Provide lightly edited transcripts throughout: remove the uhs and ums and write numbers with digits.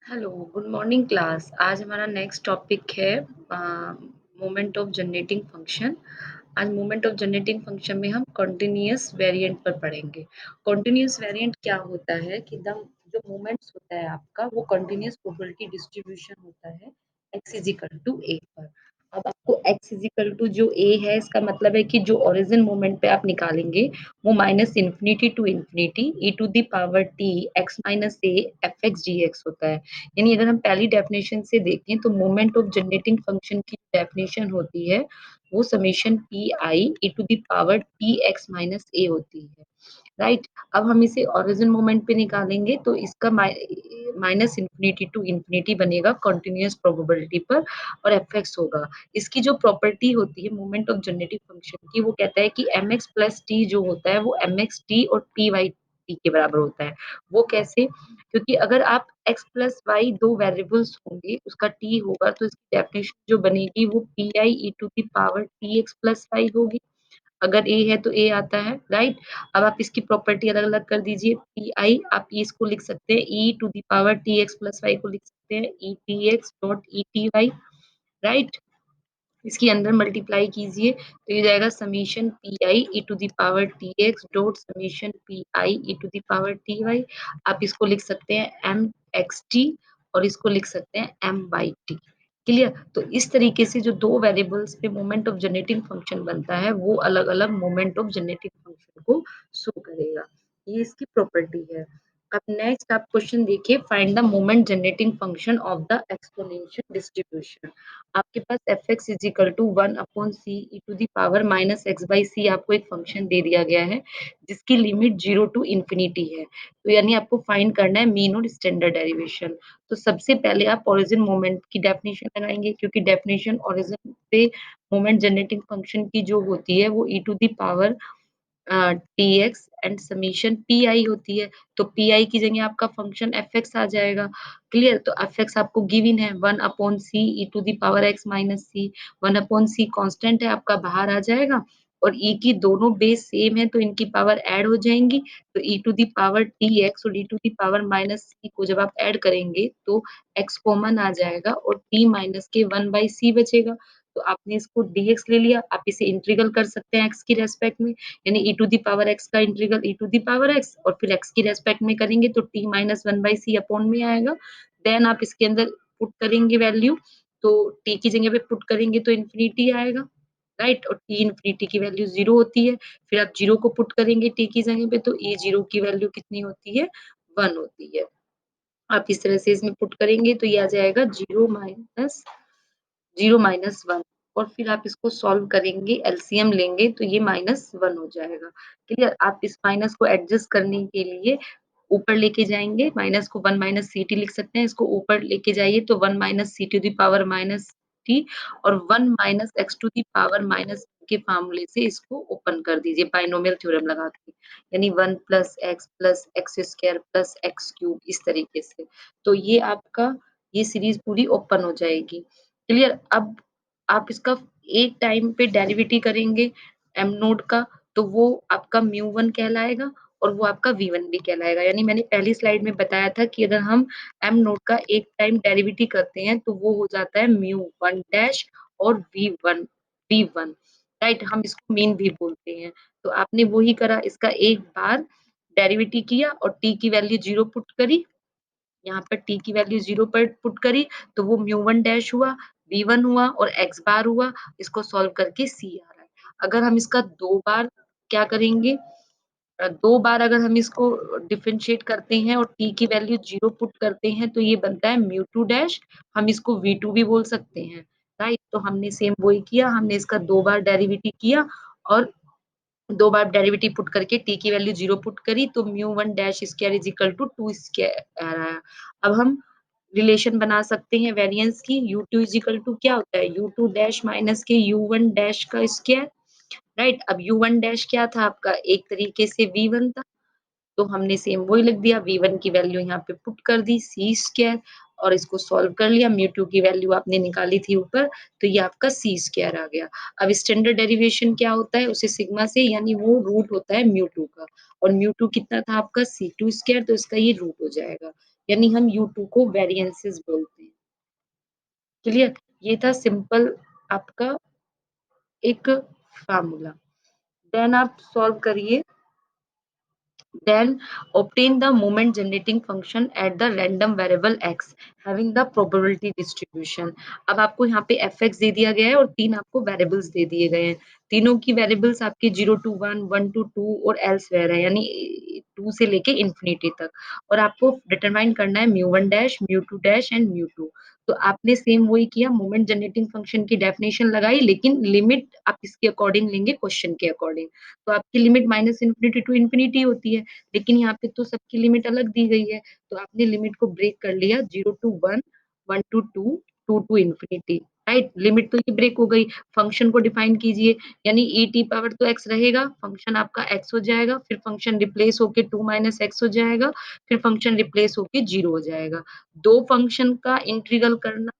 Hello, good morning class. आज हमारा next topic है मोमेंट ऑफ जनरेटिंग फंक्शन। आज मोमेंट ऑफ जनरेटिंग फंक्शन में हम कॉन्टिन्यूअस वेरिएंट पर पढ़ेंगे। कॉन्टिन्यूअस वेरिएंट क्या होता है कि द जो मोमेंट्स होता है आपका वो कॉन्टिन्यूअस प्रोबेबिलिटी डिस्ट्रीब्यूशन होता है x is equal to a पर। अब आपको x इज इक्वल टू जो a है इसका मतलब है कि जो ओरिजिन मोमेंट पे आप निकालेंगे वो minus infinity to infinity E to the power T X minus A F X G X होता है। यानी अगर हम पहली डेफिनेशन से देखें तो मोमेंट ऑफ जनरेटिंग फंक्शन की डेफिनेशन होती है वो summation P I E to the power T X minus A होती है। राइट। अब हम इसे ओरिजिन मोमेंट पे निकालेंगे तो इसका माइनस इन्फिनिटी टू इन्फिनिटी बनेगा कॉन्टिन्यूअस प्रोबेबिलिटी पर और एफ एक्स होगा। इसकी जो प्रॉपर्टी होती है मोमेंट ऑफ जनरेटिंग फंक्शन की वो कहता है कि एम एक्स प्लस टी जो होता है वो एम एक्स टी और पी वाई टी के बराबर होता है। वो कैसे? क्योंकि अगर आप x प्लस वाई दो वेरिएबल्स होंगे उसका t होगा तो इसकी डेफिनेशन जो बनेगी वो P I E to the power T X plus Y होगी। अगर a है तो a आता है। राइट। अब आप इसकी प्रॉपर्टी अलग अलग कर दीजिए। पी आई आप इसको लिख सकते हैं E to the power T X plus Y को लिख सकते हैं E T X dot E T Y. Right. इसके अंदर मल्टीप्लाई कीजिए तो ये जाएगा summation P I E to the power T X dot summation P I E to the power T Y. आप इसको लिख सकते हैं एम एक्स टी और इसको लिख सकते हैं एम वाई टी। क्लियर? तो इस तरीके से जो दो वेरिएबल्स पे मोमेंट ऑफ जनरेटिंग फंक्शन बनता है वो अलग अलग मोमेंट ऑफ जनरेटिंग फंक्शन को शो करेगा। ये इसकी प्रॉपर्टी है। अब नेक्स्ट आप क्वेश्चन देखिए, find the moment generating function of the exponential distribution. आपके पास F X is equal to one upon C E to the power minus X by C आपको एक फंक्शन दे दिया गया है जिसकी लिमिट जीरो टू इन्फिनिटी है। तो यानी आपको फाइंड करना है मीन और स्टैंडर्ड डेरिवेशन। तो सबसे पहले आप ओरिजिन मोमेंट की डेफिनेशन लगाएंगे क्योंकि डेफिनेशन ओरिजिन पे मोमेंट जनरेटिंग फंक्शन की जो होती है वो E to the power T X and summation P I होती है। तो पी आई की जगह आपका फंक्शन एफ एक्स आ जाएगा। क्लियर? तो एफ एक्स आपको गिवन है one upon C E to the power X minus C. One upon C constant है आपका बाहर आ जाएगा और ई की दोनों बेस सेम है तो इनकी पावर ऐड हो जाएंगी। तो E to the power T X और E to the power minus C को जब आप ऐड करेंगे तो एक्स कॉमन आ जाएगा और टी माइनस के वन बाई सी बचेगा। तो आपने इसको dx ले लिया, आप इसे इंटीग्रल कर सकते हैं x की रेस्पेक्ट में। यानी e to the power x का integral e to the power x और फिर x की रेस्पेक्ट में करेंगे तो t minus one by C upon में आएगा। देन आप इसके अंदर पुट करेंगे वैल्यू तो t की जगह पे पुट करेंगे तो इन्फिनिटी आएगा। राइट। और t इन्फिनिटी की वैल्यू जीरो होती है। फिर आप जीरो को पुट करेंगे t की जगह पे तो e जीरो की वैल्यू कितनी होती है? वन होती है। आप इस तरह से इसमें पुट करेंगे तो ये आ जाएगा जीरो माइनस वन। और फिर आप इसको सॉल्व करेंगे एलसीएम लेंगे तो ये माइनस वन हो जाएगा। क्लियर? आप इस माइनस को एडजस्ट करने के लिए ऊपर लेके जाएंगे, माइनस को वन माइनस सी टी लिख सकते हैं। इसको ऊपर लेके जाइए तो one minus C to the power minus T और one minus X to the power minus के फॉर्मूले से इसको ओपन कर दीजिए बाइनोमियल थ्योरम लगा के। यानी one plus x square plus x cube इस तरीके से। तो ये आपका ये सीरीज पूरी ओपन हो जाएगी। क्लियर? अब आप इसका एक टाइम पे डेरिवेटिव करेंगे एम नोड का तो वो आपका म्यू वन कहलाएगा और वो आपका वी वन भी कहलाएगा। यानी मैंने पहली स्लाइड में बताया था कि अगर हम एम नोड का एक टाइम डेरिवेटिव करते हैं तो वो हो जाता है म्यू वन डैश और वी वन। राइट। हम इसको मीन भी बोलते हैं। तो आपने वही करा, इसका एक बार डेरिवेटिव किया और टी की वैल्यू जीरो पुट करी। यहाँ पर t की वैल्यू जीरो पर पुट करी तो वो म्यू वन डैश हुआ, वी वन हुआ और x बार हुआ। इसको सॉल्व करके c आ रहा है। अगर हम इसका दो बार क्या करेंगे, दो बार अगर हम इसको डिफरेंशिएट करते हैं और t की वैल्यू जीरो पुट करते हैं तो ये बनता है म्यू टू डैश। हम इसको वी टू भी बोल सकते हैं। राइट। तो हमने सेम वही किया, हमने इसका दो बार डेरिवेटिव किया और दो बार डेरिवेटिव पुट करके t की वैल्यू जीरो पुट करी तो mu one dash square is equal to two square आ रहा है। अब हम रिलेशन बना सकते हैं वेरिएंस की। u2 two is equal to क्या होता है? u2 टू डैश माइनस के u1 डैश का स्क्वायर। राइट। अब u1 डैश क्या था आपका? एक तरीके से v1 था। तो हमने सेम वही लिख दिया, v1 की वैल्यू यहाँ पे पुट कर दी c स्क्वायर और इसको सॉल्व कर लिया, म्यू2 की वैल्यू आपने निकाली थी ऊपर, तो ये आपका c स्क्वायर आ गया। अब स्टैंडर्ड डेरिवेशन क्या होता है? उसे सिग्मा से यानी वो रूट होता है म्यू2 का और म्यू2 कितना था आपका c2 स्क्वायर तो इसका ये रूट हो जाएगा। यानी हम u2 को वेरिएंसेस बोलते हैं। क्लियर? ये था सिंपल आपका एक फार्मूला। देन आप सॉल्व करिए। Then obtain the moment generating function at the random variable x having the probability distribution। अब आपको यहाँ पे fx दे दिया गया है और 3 आपको वेरिएबल्स दे दिए गए हैं। तीनों की वेरिएबल्स आपके 0 to 1, 1 to 2 और एल्सवेयर है यानी 2 से लेके इंफिनिटी तक और आपको डिटरमाइन करना है म्यू1 डैश, म्यू2 डैश एंड म्यू2। तो आपने सेम वही किया, मोमेंट जनरेटिंग फंक्शन की डेफिनेशन लगाई लेकिन लिमिट आप इसके अकॉर्डिंग लेंगे क्वेश्चन के अकॉर्डिंग। तो आपकी limit minus infinity to infinity होती है, लेकिन यहाँ पे तो सबकी लिमिट अलग दी गई है, तो आपने लिमिट को ब्रेक कर लिया 0 to 1, 1 to 2, 2 to infinity, right? Limit तो ये ब्रेक हो गई। फंक्शन को डिफाइन कीजिए, यानी ई टी पावर तो एक्स रहेगा, फंक्शन आपका एक्स हो जाएगा, फिर फंक्शन रिप्लेस होके 2 माइनस एक्स हो जाएगा, फिर फंक्शन रिप्लेस होके 0 हो जाएगा। दो फंक्शन का इंटीग्रल करना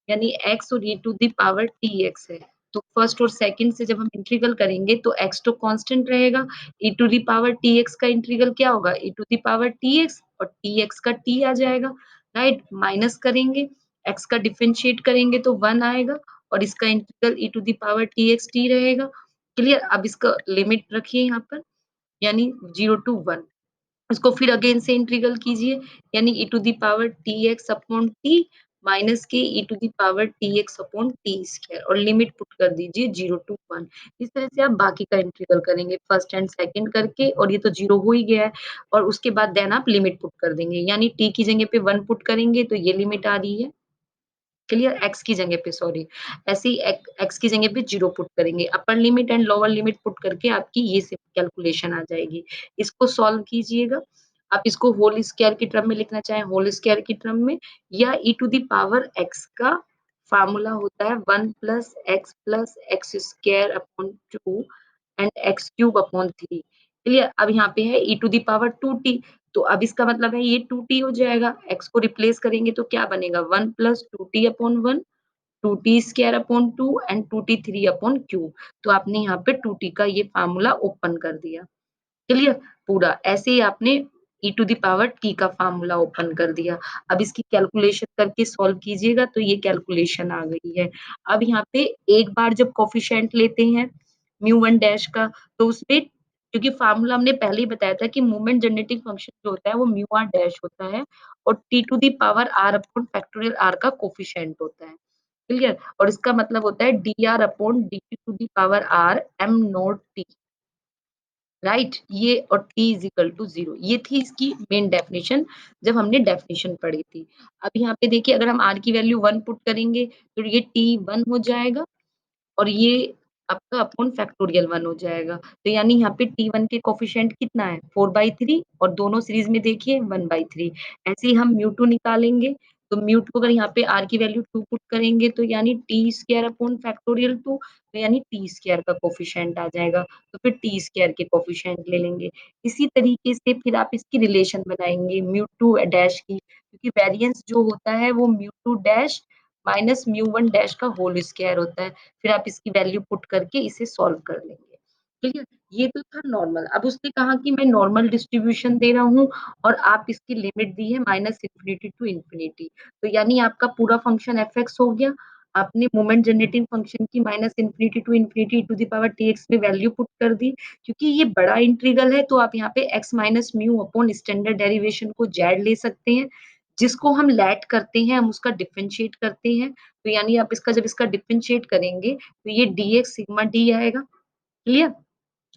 यानी एक्स और E to the power T X है। तो फर्स्ट और सेकंड से जब हम इंटीग्रल करेंगे तो एक्स तो कांस्टेंट रहेगा, E to the power T X का इंटीग्रल क्या होगा? E to the power T X और टी एक्स का टी आ जाएगा, राइट? माइनस करेंगे, एक्स का डिफरेंशिएट करेंगे तो 1 आएगा और इसका integral E to the power T X T रहेगा। क्लियर? अब इसका लिमिट रखिए यहाँ पर, यानी 0 टू 1। उसको फिर अगेन से इंटीग्रल कीजिए, यानी E to the power T X upon T minus के E to the power T X upon T square और लिमिट पुट कर दीजिए 0 टू 1। इस तरह से आप बाकी का इंटीग्रल करेंगे फर्स्ट एंड सेकंड करके और ये तो 0 हो ही गया है और उसके बाद देन आप लिमिट पुट कर देंगे, यानी टी की जगह पे 1 पुट करेंगे तो ये लिमिट आ रही है। क्लियर? एक्स की जगह पे सॉरी, ऐसे ही एक्स की जगह पे 0 पुट करेंगे। Upper limit and lower limit put करके आपकी ये कैलकुलेशन आ जाएगी। इसको सॉल्व कीजिएगा। आप इसको होल स्क्वायर की टर्म में लिखना चाहें होल स्क्वायर की टर्म में या ई टू द पावर एक्स का फार्मूला होता है 1 plus x square upon 2 and x cube upon 3। Clear? अब यहाँ पे है ई टू द पावर 2t, तो अब इसका मतलब है ये 2t हो जाएगा, x को रिप्लेस करेंगे तो क्या बनेगा 1 plus 2t upon 1, 2t square upon 2 and 2t 3 upon cube. तो आपने यहाँ पे 2t का ये फार्मूला ओपन कर दिया। क्लियर? पूरा ऐसे ही आपने ई टू द पावर टी का फार्मूला ओपन कर दिया। अब इसकी कैलकुलेशन करके सॉल्व कीजिएगा तो ये कैलकुलेशन आ गई है। अब यहाँ पे एक बार जब कोएफिशिएंट लेते हैं म्यू1 डैश का तो उसपे क्योंकि फार्मूला हमने पहले ही बताया था कि मोमेंट जनरेटिंग फंक्शन जो होता है वो म्यू आर डैश होता है और T to the power R upon factorial R का कोएफिशिएंट होता है। क्लियर? और इसका मतलब होता है D R upon D to the power R M not T, right? ये और t इज इक्वल टू 0 ये थी इसकी मेन डेफिनेशन जब हमने डेफिनेशन पढ़ी थी। अब यहाँ पे देखिए अगर हम r की वैल्यू 1 पुट करेंगे तो ये t 1 हो जाएगा और ये आपका अपॉन फैक्टोरियल 1 हो जाएगा। तो यानी यहाँ पे t1 के कोएफिशिएंट कितना है 4/3 और दोनों सीरीज में देखिए 1/3। ऐसे ही हम म्यू2 निकालेंगे तो म्यू2 अगर यहाँ पे r की वैल्यू 2 पुट करेंगे तो यानी t स्क्वायर अपॉन फैक्टोरियल 2 तो यानी t स्क्वायर का कोएफिशिएंट आ जाएगा। तो फिर t स्क्वायर के कोएफिशिएंट ले लेंगे। इसी तरीके से फिर आप इसकी रिलेशन बनाएँगे म्यू2 डैश की क्योंकि वेरिएंस जो होता है वो म्यू2 डैश माइनस म्यू1 डैश का होल स्क्वायर होता है। फिर आप इसकी वैल्यू पुट करके इसे सॉल्व कर लेंगे। क्लियर? ये तो था नॉर्मल। अब उसने कहा कि मैं नॉर्मल डिस्ट्रीब्यूशन दे रहा हूँ और आप इसकी लिमिट दी है माइनस इन्फिनिटी टू इन्फिनिटी। तो यानी आपका पूरा फंक्शन एफ(x) हो गया। आपने मोमेंट जनरेटिंग फंक्शन की minus infinity to infinity to the power T X में वैल्यू पुट कर दी। क्योंकि ये बड़ा इंटीग्रल है तो आप यहाँ पे x minus mu upon standard derivation को जेड ले सकते हैं। जिसको हम लेट करते हैं, हम उसका डिफरेंशिएट करते हैं। तो यानी आप इसका जब इसका डिफरेंशिएट करेंगे तो ये dx सिग्मा d आएगा। क्लियर?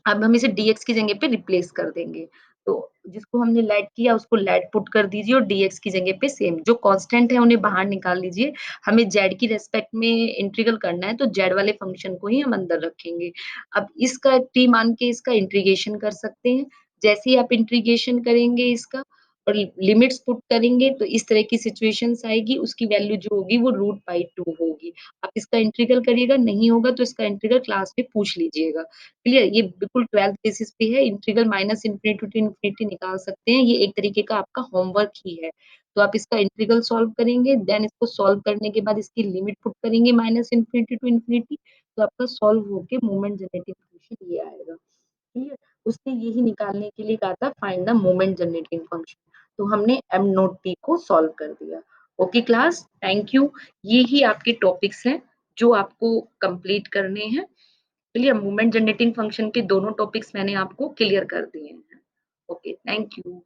अब हम इसे dx की जगह पे रिप्लेस कर देंगे। तो जिसको हमने लेट किया उसको लेट पुट कर दीजिए और dx की जगह पे सेम जो कांस्टेंट है उन्हें बाहर निकाल लीजिए। हमें z की रिस्पेक्ट में इंटीग्रल करना है तो z वाले फंक्शन को ही हम अंदर रखेंगे। अब इसका t मान के इसका इंटीग्रेशन कर सकते हैं। जैसे ही आप इंटीग्रेशन करेंगे इसका और लिमिट्स पुट करेंगे तो इस तरह की सिचुएशंस आएगी, उसकी वैल्यू जो होगी वो √/2 होगी। आप इसका इंटीग्रल करिएगा, नहीं होगा तो इसका इंटीग्रल क्लास में पूछ लीजिएगा। क्लियर? ये बिल्कुल 12th बेसिस पे है, integral minus infinity to infinity निकाल सकते हैं, ये एक तरीके का आपका होमवर्क ही है। तो आप इसका इंटीग्रल सॉल्व करेंगे, देन इसको सॉल्व करने के बाद इसकी लिमिट पुट करेंगे माइनस इन्फिनिटी टू इन्फिनिटी, तो आपका सॉल्व होके मोमेंट जनरेटिंग फंक्शन ये आएगा। क्लियर? उसने यही निकालने के लिए कहा था find the moment generating function. तो हमने एम नोट टी को सॉल्व कर दिया। Okay class, thank you. ये ही आपके टॉपिक्स हैं जो आपको कंप्लीट करने हैं। चलिए मोमेंट जनरेटिंग फंक्शन के दोनों टॉपिक्स मैंने आपको क्लियर कर दिए हैं। Okay, thank you.